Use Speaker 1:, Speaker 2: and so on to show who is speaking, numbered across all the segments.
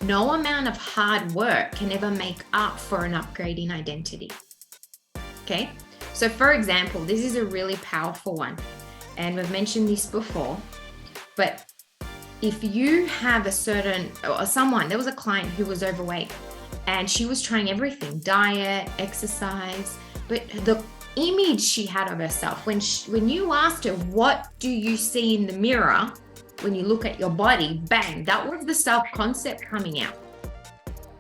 Speaker 1: no amount of hard work can ever make up for an upgrade in identity. Okay? So for example, this is a really powerful one. And we've mentioned this before, but if you have there was a client who was overweight and she was trying everything, diet, exercise, but the image she had of herself, when you asked her, what do you see in the mirror when you look at your body, bang, that was the self-concept coming out.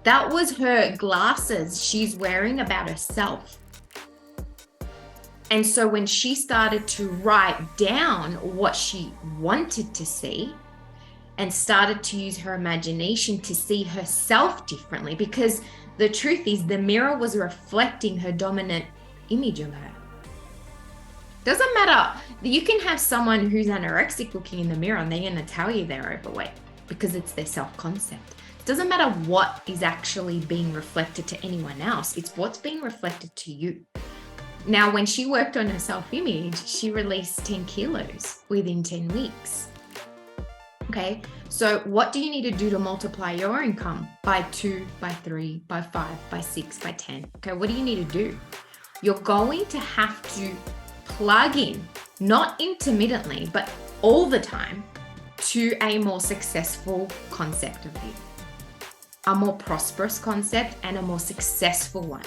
Speaker 1: That was her glasses she's wearing about herself. And so when she started to write down what she wanted to see and started to use her imagination to see herself differently, because the truth is the mirror was reflecting her dominant image of her. Doesn't matter. You can have someone who's anorexic looking in the mirror and they're going to tell you they're overweight because it's their self-concept. It doesn't matter what is actually being reflected to anyone else. It's what's being reflected to you. Now, when she worked on her self-image, she released 10 kilos within 10 weeks. Okay, so what do you need to do to multiply your income? By 2, by 3, by 5, by 6, by 10. Okay, what do you need to do? You're going to have to plug in, not intermittently, but all the time, to a more successful concept of you. A more prosperous concept and a more successful one.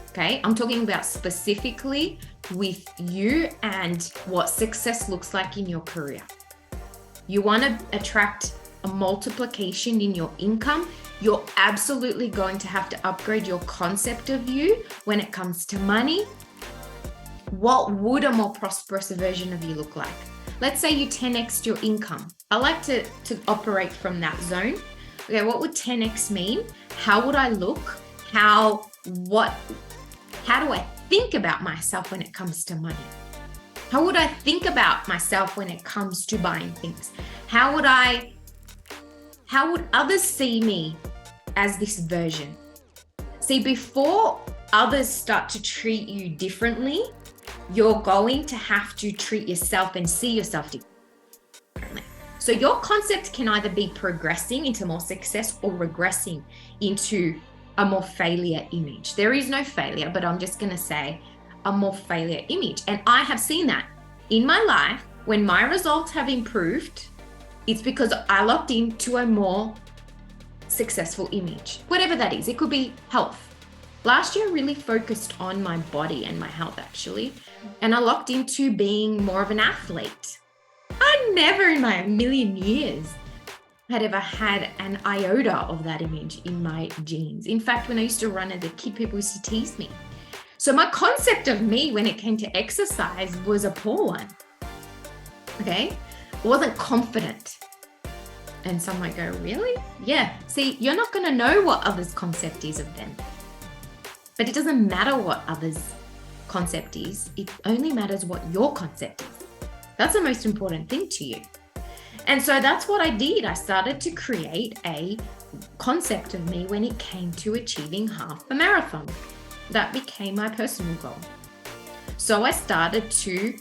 Speaker 1: Okay, I'm talking about specifically with you and what success looks like in your career. You want to attract a multiplication in your income. You're absolutely going to have to upgrade your concept of you when it comes to money. What would a more prosperous version of you look like? Let's say you 10x your income. I like to operate from that zone. Okay, what would 10x mean? How would I look? How do I think about myself when it comes to money? How would I think about myself when it comes to buying things? How would others see me as this version? See, before others start to treat you differently, you're going to have to treat yourself and see yourself differently. So your concept can either be progressing into more success or regressing into a more failure image. There is no failure, but I'm just going to say a more failure image. And I have seen that in my life. When my results have improved, it's because I locked into a more successful image, whatever that is. It could be health. Last year, I really focused on my body and my health, actually. And I locked into being more of an athlete. I never in my million years had ever had an iota of that image in my genes. In fact, when I used to run as a kid, people used to tease me. So my concept of me when it came to exercise was a poor one. Okay? I wasn't confident. And some might go, really? Yeah. See, you're not going to know what others' concept is of them. But it doesn't matter what others' concept is. It only matters what your concept is. That's the most important thing to you. And so that's what I did. I started to create a concept of me when it came to achieving half a marathon. That became my personal goal. So I started to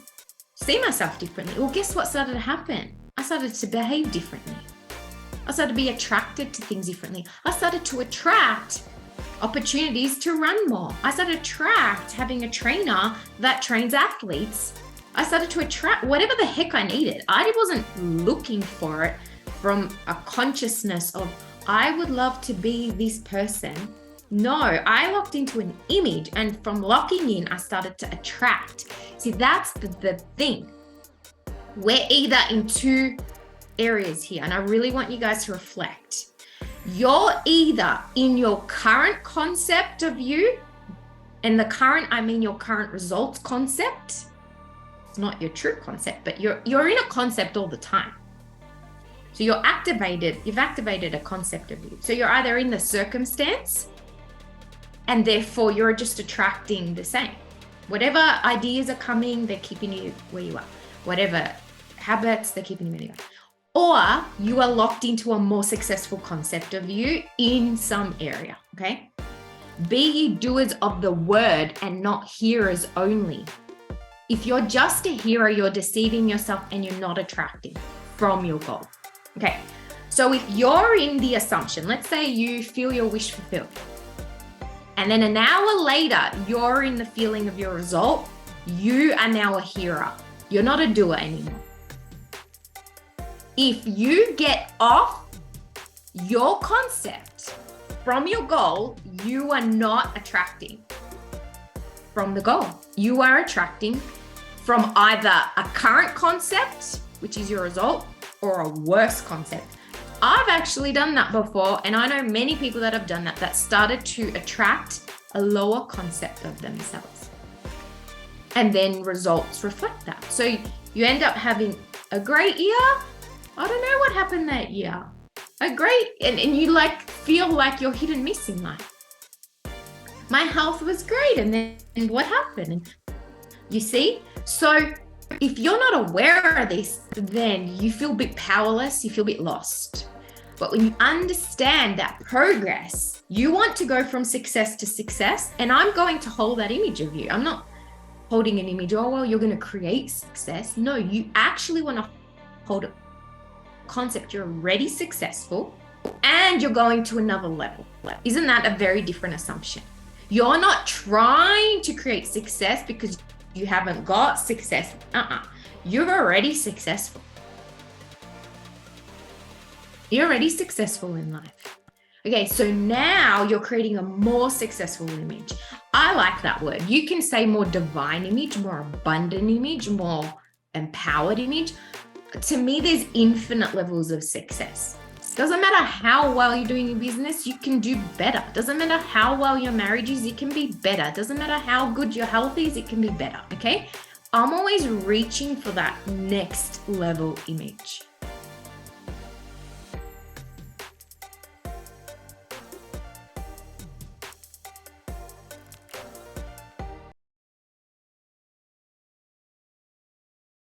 Speaker 1: see myself differently. Well, guess what started to happen? I started to behave differently. I started to be attracted to things differently. I started to attract opportunities to run more. I started to attract having a trainer that trains athletes. I started to attract whatever the heck I needed. I wasn't looking for it from a consciousness of, I would love to be this person. No, I locked into an image, and from locking in, I started to attract. See, that's the thing. We're either in two areas here, and I really want you guys to reflect. You're either in your current concept of you, and the current, I mean your current results concept. It's not your true concept, but you're in a concept all the time. So you've activated a concept of you. So you're either in the circumstance, and therefore you're just attracting the same. Whatever ideas are coming, they're keeping you where you are. Whatever habits, they're keeping you where you are. Or you are locked into a more successful concept of you in some area, okay? Be ye doers of the word and not hearers only. If you're just a hearer, you're deceiving yourself and you're not attracting from your goal. Okay, So if you're in the assumption, let's say you feel your wish fulfilled, and then an hour later, you're in the feeling of your result, you are now a hearer. You're not a doer anymore. If you get off your concept from your goal, you are not attracting from the goal. You are attracting from either a current concept, which is your result, or a worse concept. I've actually done that before, and I know many people that have done that, that started to attract a lower concept of themselves. And then results reflect that. So you end up having a great year. I don't know what happened that year. A great, and you like feel like you're hit and miss in life. My health was great, and then what happened? And you see? So if you're not aware of this, then you feel a bit powerless, you feel a bit lost. But when you understand that progress, you want to go from success to success, and I'm going to hold that image of you. I'm not holding an image, oh, well, you're going to create success. No, you actually want to hold a concept. You're already successful and you're going to another level. Isn't that a very different assumption? You're not trying to create success because you haven't got success. You're already successful. You're already successful in life. Okay, so now you're creating a more successful image. I like that word. You can say more divine image, more abundant image, more empowered image. To me, there's infinite levels of success. Doesn't matter how well you're doing your business, you can do better. Doesn't matter how well your marriage is, it can be better. Doesn't matter how good your health is, it can be better, okay? I'm always reaching for that next level image.